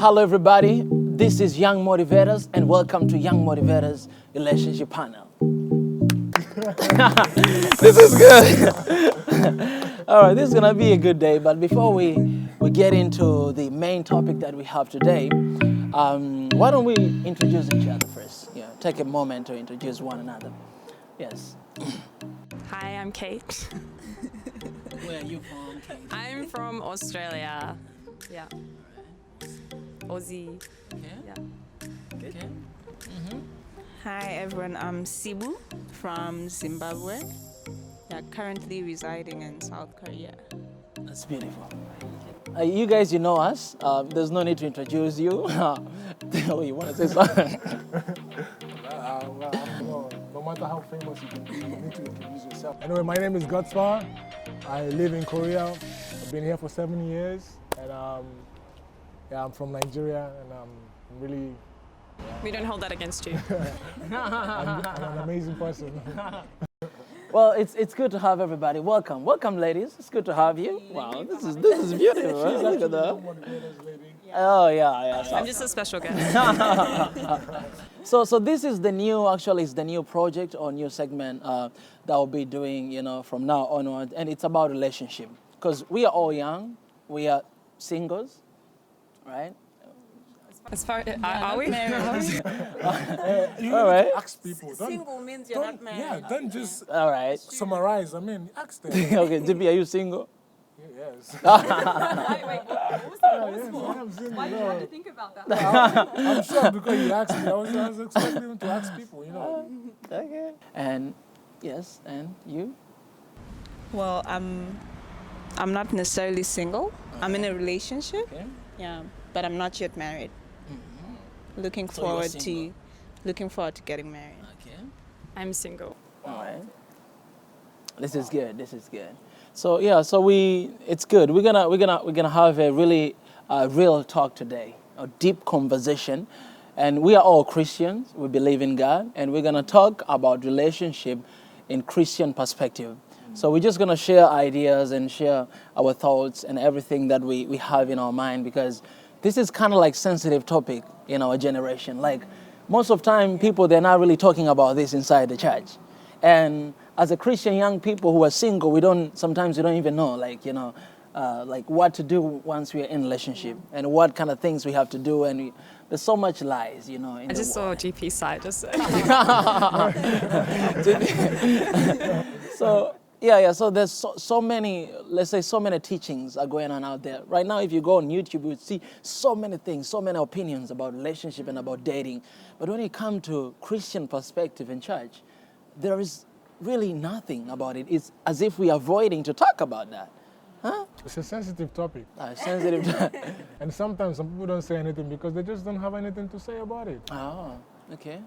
Hello, everybody. This is Young Motivators, and welcome to Young Motivators Relationship Panel. This is good. All right, this is gonna be a good day. But before we get into the main topic that we have today, why don't we introduce each other first? Yeah, take a moment to introduce one another. Yes. Hi, I'm Kait. Where are you from, Kate? I'm from Australia. Yeah. Aussie. Okay. Yeah. Good. Okay. Hi everyone, I'm Sibu from Zimbabwe. Yeah, currently residing in South Korea. That's beautiful. You guys, you know us. There's no need to introduce you. Oh, you want to say something? No matter how famous you can be, you need to introduce yourself. Anyway, my name is Godspar. I live in Korea. I've been here for 7 years, and I'm from Nigeria, and I'm really We don't hold that against you. I'm an amazing person. Well, it's good to have everybody. Welcome, ladies. It's good to have you. Wow, this is beautiful. Look at that. Oh yeah. I'm just a special guest. So this is the new project or new segment that we'll be doing, from now onward, and it's about relationship. Because we are all young, we are singles, right? As far are we? You All right. ask people. Single means you're not married. Yeah, don't just All right. summarize. I mean, ask them. Okay, JP, are you single? Yes. Why do you have to think about that? I'm sure because you asked me. I was expecting to ask people, Okay. And yes, and you? Well, I'm not necessarily single. I'm in a relationship. Okay. Yeah, but I'm not yet married. Looking So you're forward single. to getting married. Okay. I'm single. All right. This is good. So it's good. We're gonna have a really real talk today, a deep conversation, and we are all Christians. We believe in God, and we're gonna talk about relationship in Christian perspective. So we're just gonna share ideas and share our thoughts and everything that we have in our mind, because this is kind of like sensitive topic in our generation. Like most of time, people, they're not really talking about this inside the church. And as a Christian young people who are single, sometimes we don't even know, like what to do once we're in a relationship and what kind of things we have to do. And there's so much lies, in I the just saw a world. GP site just So there's so many, let's say, so many teachings are going on out there. Right now, if you go on YouTube, you would see so many things, so many opinions about relationship and about dating. But when it comes to Christian perspective in church, there is really nothing about it. It's as if we are avoiding to talk about that. Huh? It's a sensitive topic, Sensitive. and sometimes some people don't say anything because they just don't have anything to say about it. Oh, okay.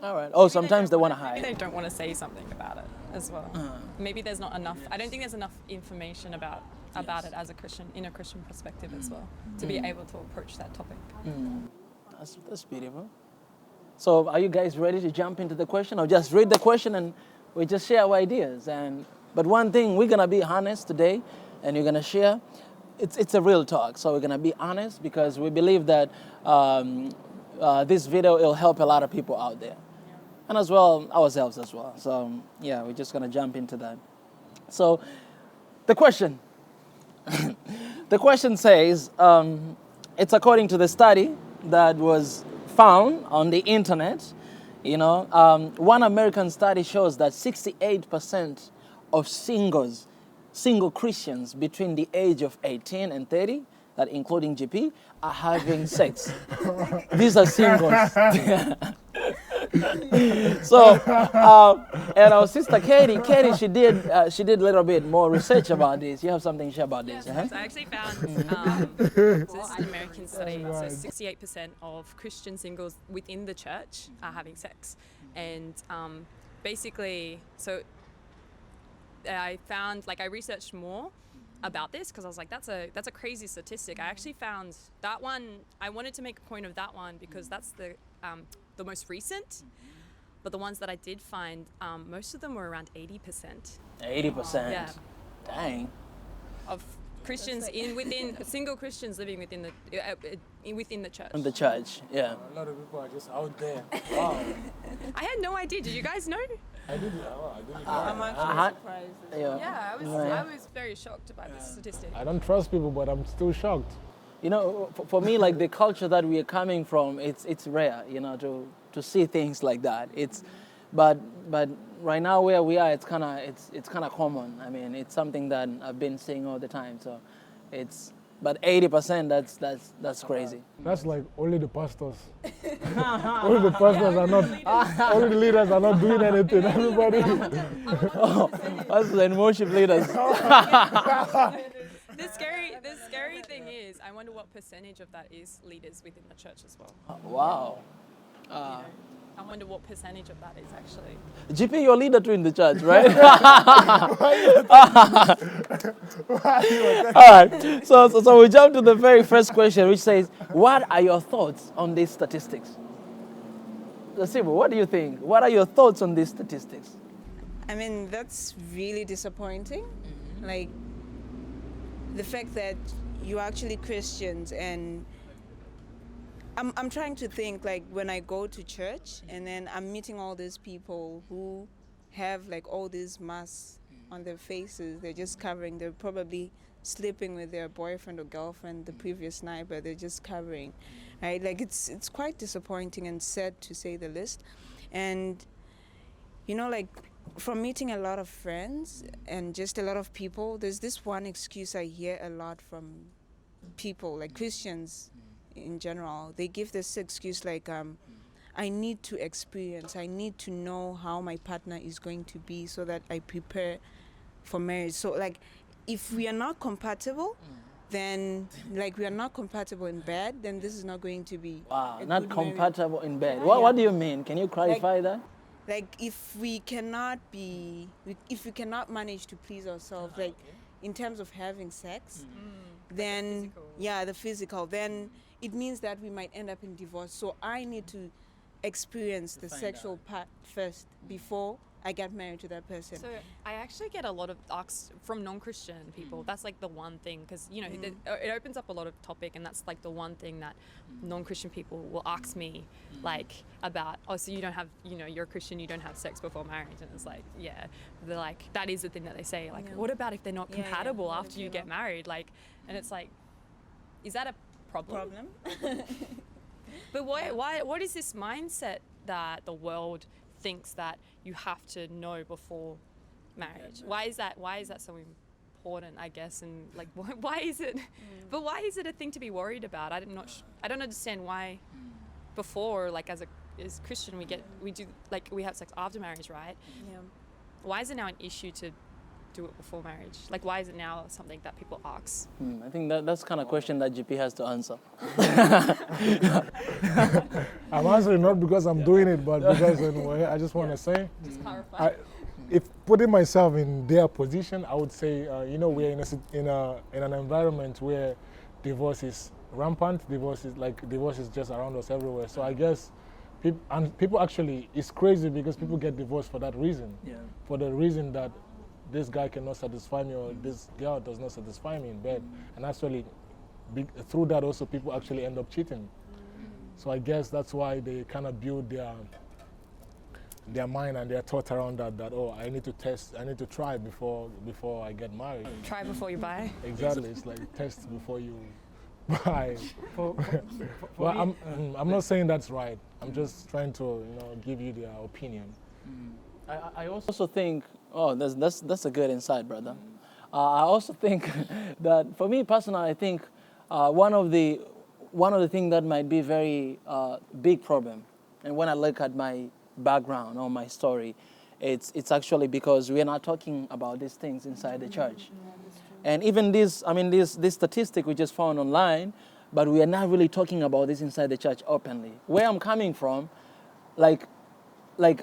All right. Oh, sometimes they want to Maybe hide. they don't want to say something about it as well. Maybe there's not enough. I don't think there's enough information about it as a Christian, in a Christian perspective as well, to be able to approach that topic. That's beautiful. So are you guys ready to jump into the question? Or just read the question and we just share our ideas? But one thing, we're going to be honest today, and you're going to share. It's a real talk, so we're going to be honest because we believe that this video will help a lot of people out there. And as well, ourselves as well. So yeah, we're just going to jump into that. So the question. The question says, it's according to the study that was found on the internet. One American study shows that 68% of single Christians between the age of 18 and 30, that including GP, are having sex. These are singles. So, and our sister Katie, she did a little bit more research about this. You have something to share about this, So I actually found so this is an American study. So 68% of Christian singles within the church are having sex, and basically, so I found, I researched more about this because I was like, that's a crazy statistic. I actually found that one. I wanted to make a point of that one because that's the most recent. But the ones that I did find, most of them were around 80%. 80%. Yeah. Dang. Of Christians single Christians living within the church. In the church, yeah. A lot of people are just out there. Wow. I had no idea. Did you guys know? I didn't know. I'm actually surprised. Yeah, I was very shocked by this statistic. I don't trust people, but I'm still shocked. You know, for me, like the culture that we are coming from, it's rare, you know, to see things like that. But right now where we are, it's kind of common. I mean, it's something that I've been seeing all the time. So, but 80%, that's crazy. That's like only the pastors. Only the pastors are not. Only the leaders are not doing anything. Everybody. Us and worship leaders. The scary thing is, I wonder what percentage of that is leaders within the church as well. Wow. I wonder what percentage of that is actually. GP, you're a leader too in the church, right? All right. So we jump to the very first question, which says, what are your thoughts on these statistics? Sibu, what do you think? What are your thoughts on these statistics? I mean, that's really disappointing. Like, the fact that you're actually Christians, and I'm trying to think, like, when I go to church and then I'm meeting all these people who have like all these masks on their faces. They're just covering. They're probably sleeping with their boyfriend or girlfriend the previous night, but they're just covering, right? Like, it's quite disappointing and sad, to say the least. And you know, like, from meeting a lot of friends and just a lot of people, there's this one excuse I hear a lot from people, like Christians in general. They give this excuse like, I need to experience, I need to know how my partner is going to be so that I prepare for marriage. So, like, if we are not compatible, then, like, we are not compatible in bed, then this is not going to be Not compatible in bed. Yeah. What do you mean? Can you clarify that? Like, if we cannot manage to please ourselves, like, in terms of having sex, then, the physical, then it means that we might end up in divorce. So I need to experience the sexual part first before I get married to that person. So I actually get a lot of asks from non-Christian people. That's like the one thing, because, you know, it opens up a lot of topic, and that's like the one thing that non-Christian people will ask me, like, about, oh, so you don't have, you know, you're a Christian, you don't have sex before marriage. And it's like, yeah, they're like, that is the thing that they say. Like, what about if they're not compatible after you get married? Like, and it's like, is that a problem? But what is this mindset that the world thinks that you have to know before marriage? Why is that so important, I guess? And like, why is it? But why is it a thing to be worried about? I don't understand why. Before, like, as Christian, we have sex after marriage, right? Yeah. Why is it now an issue to do it before marriage? Like, why is it now something that people ask? I think that's the kind of question that GP has to answer. I'm answering not because I'm doing it, but because anyway, I just want to say, Just clarify. if putting myself in their position, I would say, you know, we're in an environment where divorce is rampant. Divorce is just around us everywhere. So I guess people actually, it's crazy because people get divorced for that reason. Yeah. For the reason that this guy cannot satisfy me, or this girl does not satisfy me in bed. And actually, through that also, people actually end up cheating. So I guess that's why they kind of build their mind and their thought around that, oh, I need to try before I get married. Try before you buy. Exactly. It's like test before you buy. Well, I'm not saying that's right. I'm just trying to, you know, give you their opinion. I also think, that's a good insight, brother. I also think that, for me personally, I think one of the things that might be very big problem, and when I look at my background or my story, it's actually because we are not talking about these things inside the church. And even this statistic we just found online, but we are not really talking about this inside the church openly. Where I'm coming from, like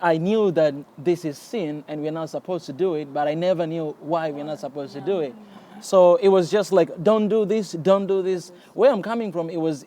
I knew that this is sin and we're not supposed to do it, but I never knew why we're not supposed to do it. So it was just like, don't do this, don't do this. Where I'm coming from, it was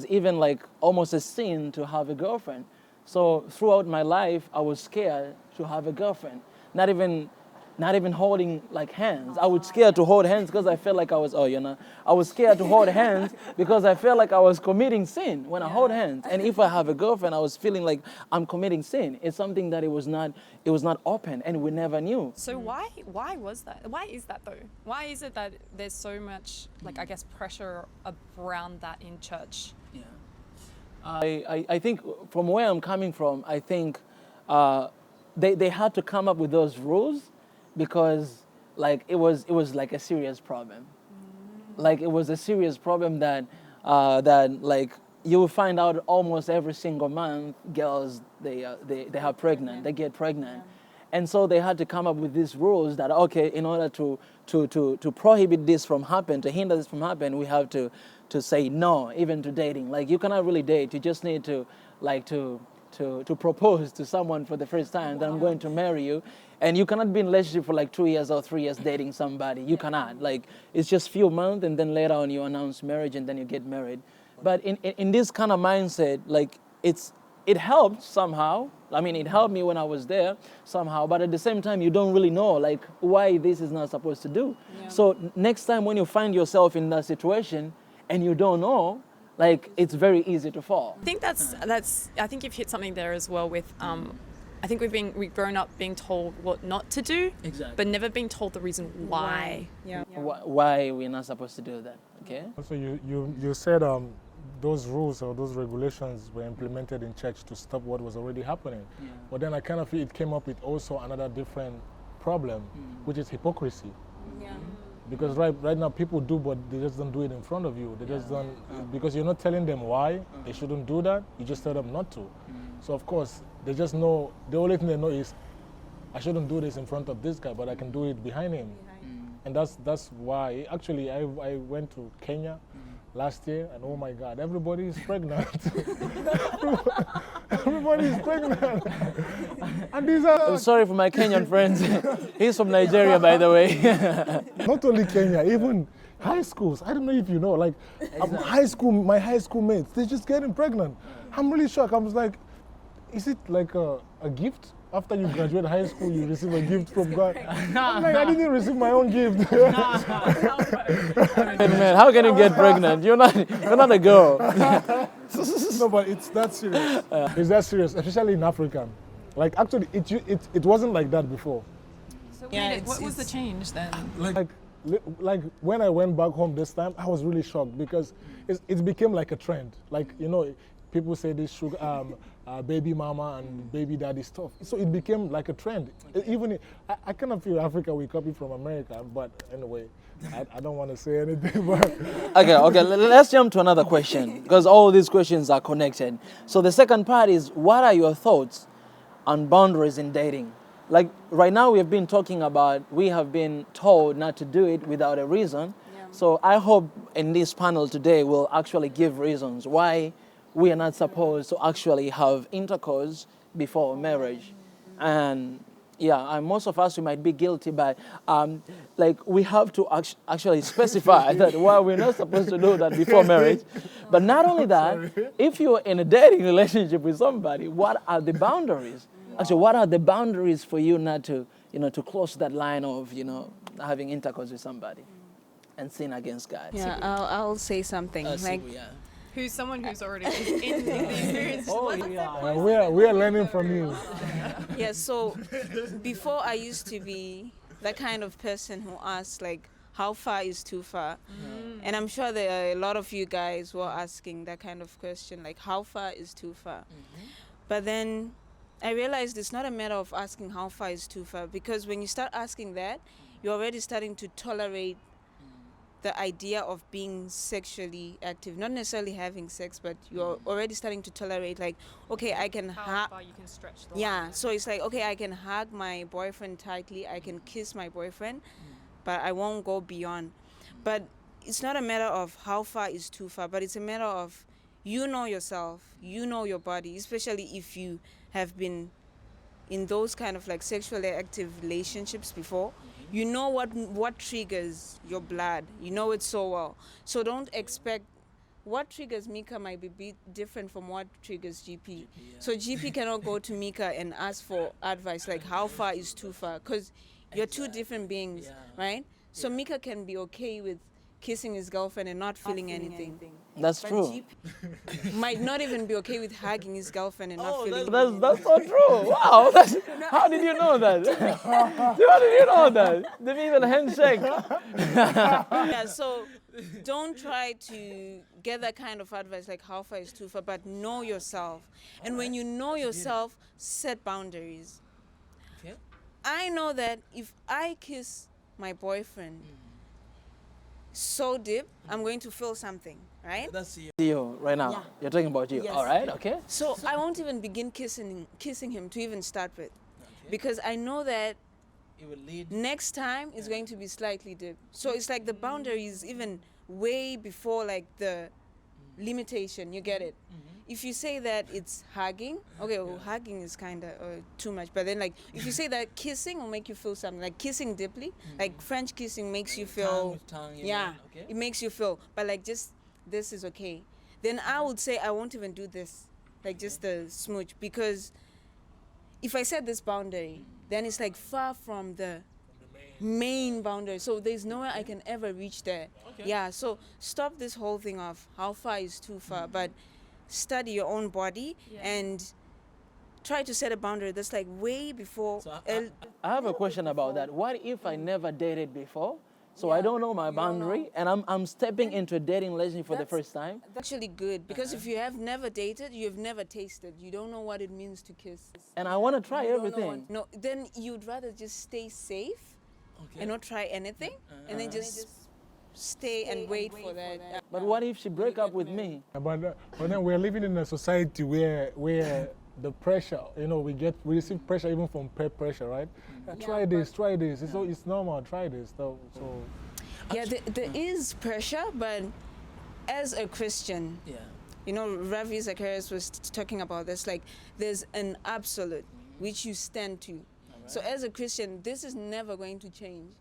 even like almost a sin to have a girlfriend. So throughout my life, I was scared to have a girlfriend. Not even not even holding like hands. I was scared to hold hands because I felt like I was, I was scared to hold hands because I felt like I was committing sin when I hold hands. And if I have a girlfriend, I was feeling like I'm committing sin. It's something that it was not open, and we never knew. So why was that? Why is that though? Why is it that there's so much, like, I guess, pressure around that in church? Yeah. I think from where I'm coming from, I think they had to come up with those rules because like it was like a serious problem. Like it was a serious problem that like you will find out almost every single month girls they are pregnant, they get pregnant. And so they had to come up with these rules that, okay, in order to prohibit this from happening, to hinder this from happening, we have to say no, even to dating. Like you cannot really date, you just need to propose to someone for the first time that I'm going to marry you. And you cannot be in a relationship for like 2 years or 3 years dating somebody. You cannot. Like it's just few months and then later on you announce marriage and then you get married. But in this kind of mindset, like it helped somehow. I mean, it helped me when I was there somehow, but at the same time, you don't really know like why this is not supposed to do. Yeah. So next time when you find yourself in that situation and you don't know, like it's very easy to fall. I think I think you've hit something there as well with, I think we've grown up being told what not to do, exactly, but never being told the reason why. Why we're not supposed to do that, okay? So you said those rules or those regulations were implemented in church to stop what was already happening. Yeah. But then I kind of feel it came up with also another different problem, which is hypocrisy. Yeah. Because right now people do, but they just don't do it in front of you. They just don't, because you're not telling them why they shouldn't do that. You just tell them not to. So of course they just know, the only thing they know is I shouldn't do this in front of this guy, but I can do it behind him. And that's why actually I went to Kenya last year, and oh my God, everybody is pregnant. Everybody is pregnant. And these are... I'm sorry for my Kenyan friends. He's from Nigeria, by the way. Not only Kenya, even high schools. I don't know if you know, like my high school mates, they're just getting pregnant. I'm really shocked. I was like, is it like a gift? After you graduate high school, you receive a gift from God. I'm like, I didn't receive my own gift. Man, how can you get pregnant? You're not a girl. No, but it's that serious. It's that serious, especially in Africa. Like actually, it wasn't like that before. So what was the change then? Like when I went back home this time, I was really shocked because it became like a trend. Like, you know, people say this sugar, baby mama and baby daddy stuff. So it became like a trend. Even I kind of feel Africa, we copy from America, but anyway, I don't want to say anything. But Okay, let's jump to another question because all these questions are connected. So the second part is, what are your thoughts on boundaries in dating? Like right now we have been talking about, we have been told not to do it without a reason. Yeah. So I hope in this panel today we'll actually give reasons why we are not supposed to actually have intercourse before marriage. And yeah, and most of us, we might be guilty, but like we have to actually specify that why we're not supposed to do that before marriage. But not only that, if you're in a dating relationship with somebody, what are the boundaries? Actually, what are the boundaries for you not to, to cross that line of, having intercourse with somebody and sin against God? Yeah, I'll say something. Sibu, yeah. Who's someone who's already in the experience? We are learning from you. Yeah, so before I used to be the kind of person who asks like, how far is too far? And I'm sure there are a lot of you guys who are asking that kind of question, like how far is too far? But then I realized it's not a matter of asking how far is too far, because when you start asking that, you're already starting to tolerate the idea of being sexually active, not necessarily having sex, but you're already starting to tolerate, like, okay, I can how far you can stretch the yeah, line. so it's like, okay, I can hug my boyfriend tightly, I can kiss my boyfriend, but I won't go beyond. But it's not a matter of how far is too far, but it's a matter of, you know yourself, you know your body, especially if you have been in those kind of like sexually active relationships before. You know what triggers your blood. You know it so well. So don't expect, what triggers Mika might be different from what triggers GP. So GP cannot go to Mika and ask for advice, like how far is too far. Because You're two different beings, right? So Mika can be okay with kissing his girlfriend and not feeling anything. That's But true. GP might not even be okay with hugging his girlfriend and not feeling That's so true. Wow. How did you know that? How did you know that? They even handshake. Yeah, so don't try to get that kind of advice like how far is too far, but know yourself. And when you know yourself, set boundaries. Okay. I know that if I kiss my boyfriend so deep, I'm going to feel something, right? That's you right now. Yeah. You're talking about you. Yes. All right. Okay. So I won't even begin kissing him to even start with, because I know that It will lead. next time is going to be slightly deep. So it's like the boundary is even way before like the limitation. You get it? If you say that it's hugging, okay, well, hugging is kind of too much. But then like if you say that kissing will make you feel something, like kissing deeply, like French kissing makes you feel, it makes you feel. But like just this is okay. Then I would say I won't even do this, like just the smooch, because if I set this boundary, then it's like far from the main boundary. So there's nowhere I can ever reach there. Yeah, so stop this whole thing of how far is too far, but study your own body and try to set a boundary that's like way before. So I have a question about that. What if I never dated before? So I don't know my boundary, and I'm stepping into a dating relationship for the first time. That's actually good, because if you have never dated, you've never tasted. You don't know what it means to kiss. And I want to try You don't know everything. what- No, then you'd rather just stay safe and not try anything, and then just stay and wait for that. But what if she break up with me? But then we're living in a society where the pressure, we receive pressure even from peer pressure, right? Try this. It's normal. Try this. So Yeah, there is pressure, but as a Christian, Ravi Zacharias was talking about this, like there's an absolute which you stand to. So as a Christian, this is never going to change,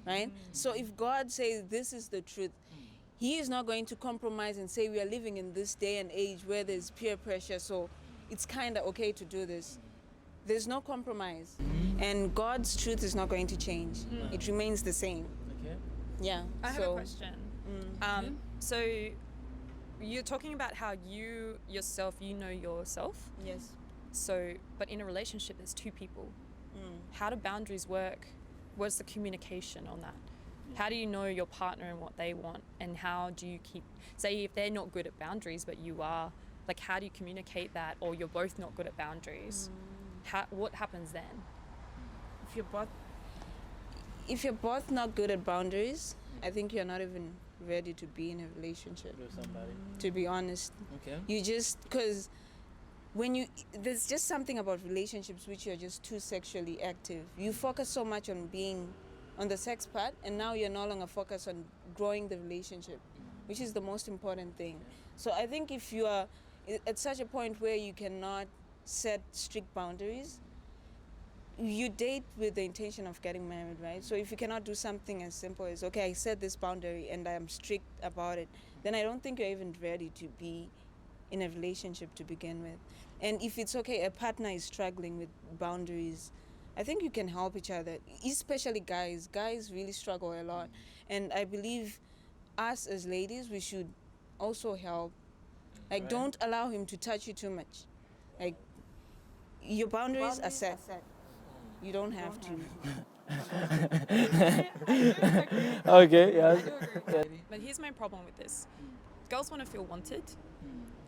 right? So if God says this is the truth, He is not going to compromise and say we are living in this day and age where there's peer pressure, so it's kind of okay to do this. There's no compromise. And God's truth is not going to change. It remains the same. Okay. Yeah. I have a question. So you're talking about how you yourself, you know yourself. Yes. So, but in a relationship, there's two people. How do boundaries work? What's the communication on that? How do you know your partner and what they want? And how do you say if they're not good at boundaries, but you are, like how do you communicate that? Or you're both not good at boundaries. What happens then? If you're both not good at boundaries, I think you're not even ready to be in a relationship, With somebody. to be honest. Okay. You just, because there's just something about relationships which you're just too sexually active. You focus so much on being on the sex part, and now you're no longer focused on growing the relationship, which is the most important thing. So I think if you are at such a point where you cannot set strict boundaries, you date with the intention of getting married, right? So if you cannot do something as simple as, okay, I set this boundary and I'm strict about it, then I don't think you're even ready to be in a relationship to begin with. And if it's okay, a partner is struggling with boundaries, I think you can help each other, especially guys. Guys really struggle a lot. And I believe us as ladies, we should also help. Like, don't allow him to touch you too much. Like, your boundaries are set. You don't have to. Okay, yes. But here's my problem with this. Girls want to feel wanted.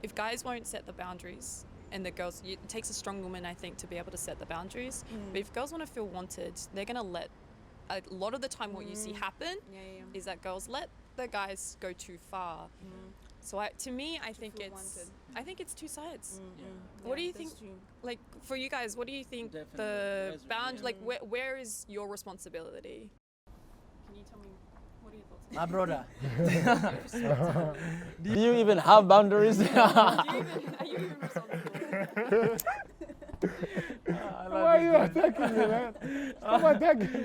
If guys won't set the boundaries, and it takes a strong woman, I think, to be able to set the boundaries. But if girls want to feel wanted, they're going to let, a lot of the time what you see happen is that girls let the guys go too far. So to me, I think it's two sides. What do you think? Like for you guys, what do you think the bound? Like where is your responsibility? Can you tell me what are your thoughts? My brother. Do you even have boundaries? Are you even responsible? why are you attacking me, man? Stop attacking me.